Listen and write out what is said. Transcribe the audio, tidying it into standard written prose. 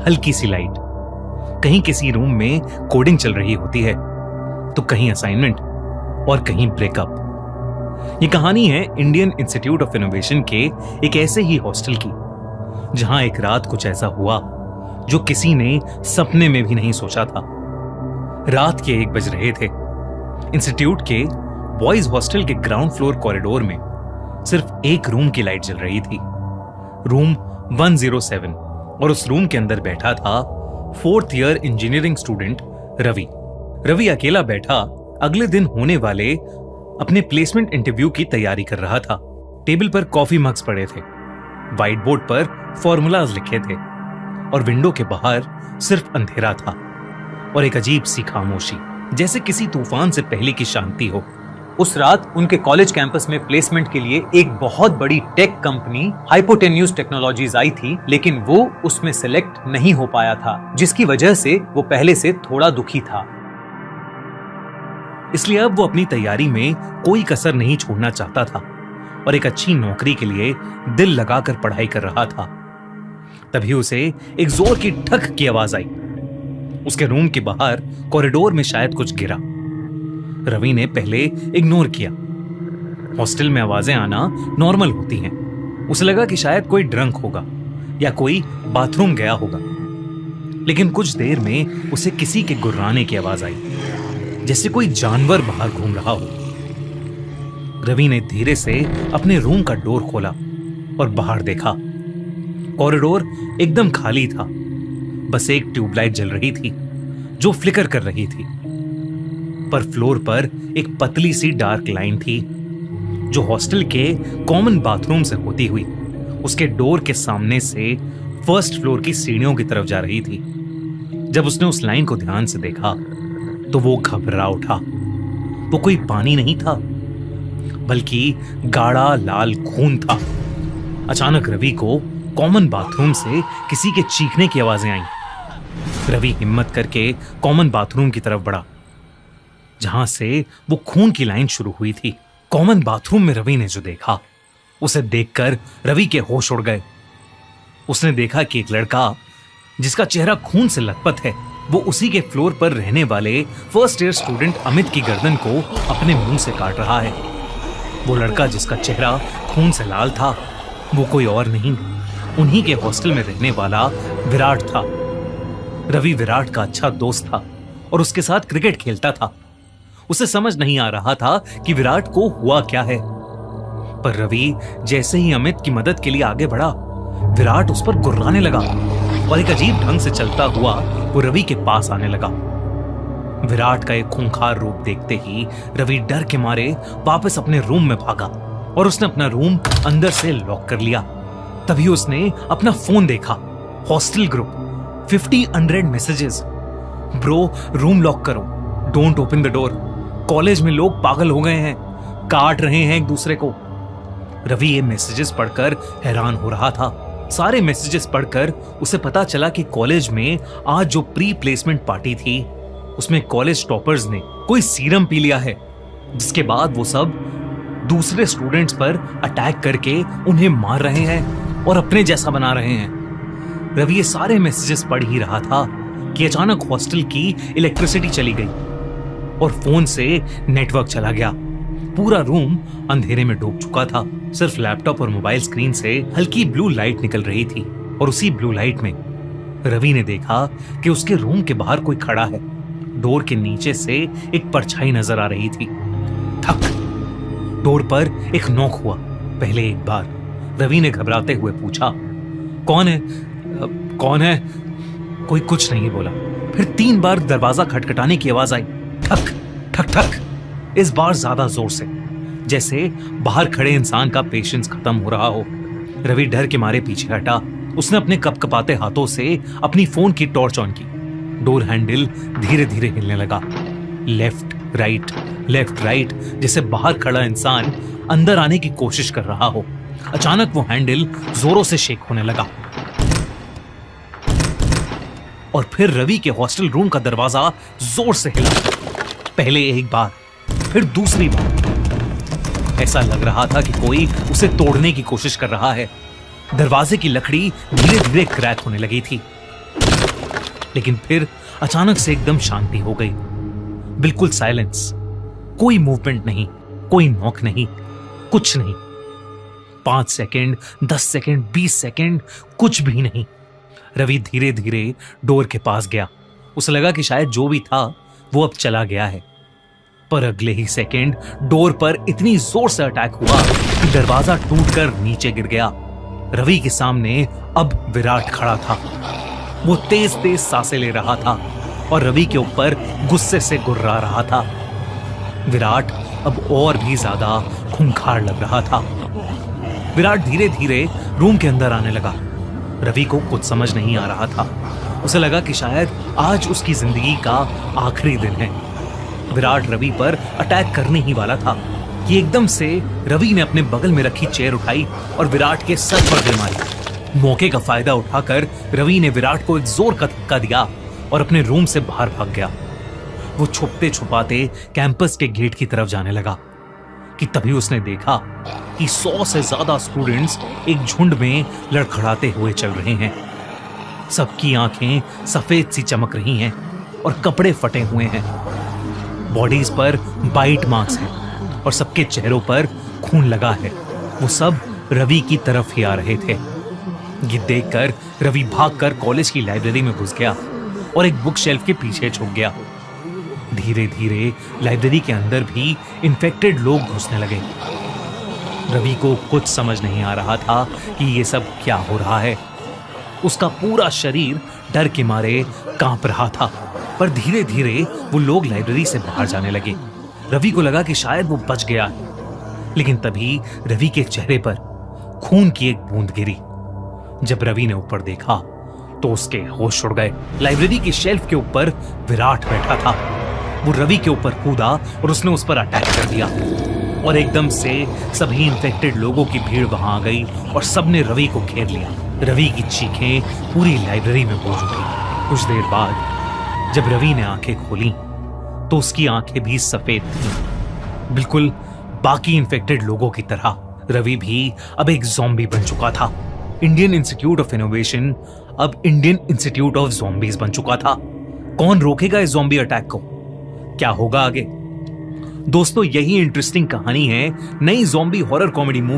हल्की सी लाइट। कहीं किसी रूम में कोडिंग चल रही होती है, तो कहीं असाइनमेंट और कहीं ब्रेकअप। ये कहानी है इंडियन इंस्टीट्यूट ऑफ इनोवेशन के एक ऐसे ही हॉस्टल की, जहां एक रात कुछ ऐसा हुआ जो किसी ने सपने में भी नहीं सोचा था। रात के 1 बज रहे थे। इंस्टीट्यूट के बॉयज हॉस्टल के ग्राउंड फ्लोर कॉरिडोर में सिर्फ एक रूम की लाइट जल रही थी, रूम 107, और उस रूम के अंदर बैठा था 4th year engineering student Ravi. Ravi अकेला बैठा अगले दिन होने वाले अपने प्लेसमेंट इंटरव्यू की तैयारी कर रहा था। टेबल पर कॉफी मग्स पड़े थे, व्हाइट बोर्ड पर फॉर्मूलाज लिखे थे और विंडो के बाहर सिर्फ अंधेरा था और एक अजीब सी खामोशी, जैसे किसी तूफान से पहले की शांति हो। उस रात उनके कॉलेज कैंपस में प्लेसमेंट के लिए एक बहुत बड़ी टेक कंपनी हाइपोटेन्यूज टेक्नोलॉजीज आई थी, लेकिन वो उसमें सिलेक्ट नहीं हो पाया था, जिसकी वजह से वो पहले से थोड़ा दुखी था। इसलिए अब वो अपनी तैयारी में कोई कसर नहीं छोड़ना चाहता था और एक अच्छी नौकरी के लिए दिल लगाकर पढ़ाई कर रहा था। तभी उसे एक जोर की ठक की आवाज आई। उसके रूम के बाहर कॉरिडोर में शायद कुछ गिरा। रवि ने पहले इग्नोर किया। हॉस्टल में आवाजें आना नॉर्मल होती हैं। उसे लगा कि शायद कोई ड्रंक होगा या कोई बाथरूम गया होगा, लेकिन कुछ देर में उसे किसी के गुर्राने की आवाज आई, जैसे कोई जानवर बाहर घूम रहा हो। रवि ने धीरे से अपने रूम का डोर खोला और बाहर देखा। कॉरिडोर एकदम खाली था, बस एक ट्यूबलाइट जल रही थी जो फ्लिकर कर रही थी। पर फ्लोर पर एक पतली सी डार्क लाइन थी जो हॉस्टल के कॉमन बाथरूम से होती हुई उसके डोर के सामने से फर्स्ट फ्लोर की सीढ़ियों की तरफ जा रही थी। जब उसने उस लाइन को ध्यान से देखा तो वो घबरा उठा। वो कोई पानी नहीं था, बल्कि गाढ़ा लाल खून था। अचानक रवि को कॉमन बाथरूम से किसी के चीखने की आवाजें आईं। रवि हिम्मत करके कॉमन बाथरूम की तरफ बढ़ा, जहां से वो खून की लाइन शुरू हुई थी। कॉमन बाथरूम में रवि ने जो देखा, उसे देखकर रवि के होश उड़ गए। उसने देखा कि एक लड़का जिसका चेहरा खून से लथपथ है, वो उसी के फ्लोर पर रहने वाले फर्स्ट ईयर स्टूडेंट अमित की गर्दन को अपने मुंह से काट रहा है। वो लड़का जिसका चेहरा खून से लाल था, वो कोई और नहीं, उन्हीं के हॉस्टल में रहने वाला विराट था। रवि विराट का अच्छा दोस्त था और उसके साथ क्रिकेट खेलता था। उसे समझ नहीं आ रहा था कि विराट को हुआ क्या है, पर रवि जैसे ही अमित की मदद के लिए आगे बढ़ा, विराट उस पर गुर्राने लगा और एक अजीब ढंग से चलता हुआ वो रवि के पास आने लगा। विराट का एक खूंखार रूप देखते ही रवि डर के मारे वापस अपने रूम में भागा और उसने अपना रूम अंदर से लॉक कर लिया। तभी उसने अपना फोन देखा। Hostel group, 50 messages. Bro, room lock करो, don't open the door, college में लोग पागल हो गए हैं, काट रहे हैं एक दूसरे को। रवि ये मैसेजेस पढ़कर हैरान हो रहा था। सारे मैसेजेस पढ़कर उसे पता चला कि कॉलेज में आज जो प्री प्लेसमेंट पार्टी थी, उसमें कॉलेज टॉपर्स ने कोई सीरम पी लिया है, जिसके बाद वो सब दूसरे स्टूडेंट्स पर अटैक करके उन्हें मार रहे हैं और अपने जैसा बना रहे हैं। रवि ये सारे मैसेजेस पढ़ ही रहा था कि अचानक हॉस्टल की इलेक्ट्रिसिटी चली गई और फोन से नेटवर्क चला गया। पूरा रूम अंधेरे में डूब चुका था। सिर्फ लैपटॉप और मोबाइल स्क्रीन से हल्की ब्लू लाइट निकल रही थी और उसी ब्लू लाइट में रवि ने देखा कि उसके रूम के बाहर कोई खड़ा है। डोर के नीचे से एक परछाई नजर आ रही थी। ठक, डोर पर एक नॉक हुआ। पहले एक बार रवि ने घबराते हुए पूछा, कौन है? कौन है? कोई कुछ नहीं बोला। फिर 3 बार दरवाजा खटखटाने की आवाज आई। ठक ठक ठक, इस बार ज्यादा जोर से, जैसे बाहर खड़े इंसान का पेशेंस खत्म हो रहा हो। रवि डर के मारे पीछे हटा। उसने अपने कपकपाते हाथों से अपनी फोन की टॉर्च ऑन की। डोर हैंडल धीरे धीरे हिलने लगा। लेफ्ट राइट, जैसे बाहर खड़ा इंसान अंदर आने की कोशिश कर रहा हो। अचानक वो हैंडल जोरों से शेक होने लगा और फिर रवि के हॉस्टल रूम का दरवाजा जोर से हिला। पहले एक बार, फिर दूसरी बार। ऐसा लग रहा था कि कोई उसे तोड़ने की कोशिश कर रहा है। दरवाजे की लकड़ी धीरे धीरे क्रैक होने लगी थी। लेकिन फिर अचानक से एकदम शांति हो गई। बिल्कुल साइलेंस, कोई मूवमेंट नहीं, कोई नॉक नहीं, कुछ नहीं। 5 सेकंड, 10 सेकंड, 20 सेकंड, कुछ भी नहीं। रवि धीरे धीरे डोर के पास गया। उसे लगा कि शायद जो भी था वो अब चला गया है, पर अगले ही सेकंड डोर पर इतनी जोर से अटैक हुआ कि दरवाजा टूटकर नीचे गिर गया। रवि के सामने अब विराट खड़ा था। वो तेज तेज सांसें ले रहा था और रवि के ऊपर गुस्से से गुर्रा रहा था। विराट अब और भी ज्यादा खूंखार लग रहा था। विराट धीरे धीरे रूम के अंदर आने लगा। रवि को कुछ समझ नहीं आ रहा था। उसे लगा कि शायद आज उसकी जिंदगी का आखिरी दिन है। विराट रवि पर अटैक करने ही वाला था कि एकदम से रवि ने अपने बगल में रखी चेयर उठाई और विराट के सर पर दे मारी। मौके का फायदा उठाकर रवि ने विराट को एक जोर का धक्का दिया और अपने रूम से बाहर भाग गया। वो छुपते छुपाते कैंपस के गेट की तरफ जाने लगा कि तभी उसने देखा कि 100 से ज्यादा स्टूडेंट्स एक झुंड में लड़खड़ाते हुए चल रहे हैं। सबकी आंखें सफेद सी चमक रही हैं और कपड़े फटे हुए हैं। बॉडीज पर बाइट मार्क्स हैं और सबके चेहरों पर खून लगा है। वो सब रवि की तरफ ही आ रहे थे। ये देखकर रवि भागकर कॉलेज की लाइब्रेरी में घुस गया और एक बुक शेल्फ के पीछे छुप गया। धीरे धीरे लाइब्रेरी के अंदर भी इन्फेक्टेड लोग घुसने लगे। रवि को कुछ समझ नहीं आ रहा था कि ये सब क्या हो रहा है। उसका पूरा शरीर डर के मारे कांप रहा था। पर धीरे धीरे वो लोग लाइब्रेरी से बाहर जाने लगे। रवि को लगा कि शायद वो बच गया है, लेकिन तभी रवि के चेहरे पर खून की एक बूंद गिरी। जब रवि ने ऊपर देखा तो उसके होश उड़ गए। लाइब्रेरी की शेल्फ के ऊपर विराट बैठा था। वो रवि के ऊपर कूदा और उसने उस पर अटैक कर दिया और एकदम से सभी इन्फेक्टेड लोगों की भीड़ वहां आ गई और सबने रवि को घेर लिया। रवि की चीखें पूरी लाइब्रेरी में गूंज उठी। कुछ देर बाद जब रवि ने आंखें खोली तो उसकी आंखें भी सफेद थीं, बिल्कुल बाकी इन्फेक्टेड लोगों की तरह। रवि भी अब एक ज़ॉम्बी बन चुका था। इंडियन इंस्टीट्यूट ऑफ इनोवेशन अब इंडियन इंस्टीट्यूट ऑफ ज़ॉम्बीज बन चुका था। कौन रोकेगा इस ज़ॉम्बी अटैक को? क्या होगा आगे? दोस्तों, यही इंटरेस्टिंग कहानी है नई ज़ॉम्बी हॉरर कॉमेडी मूवी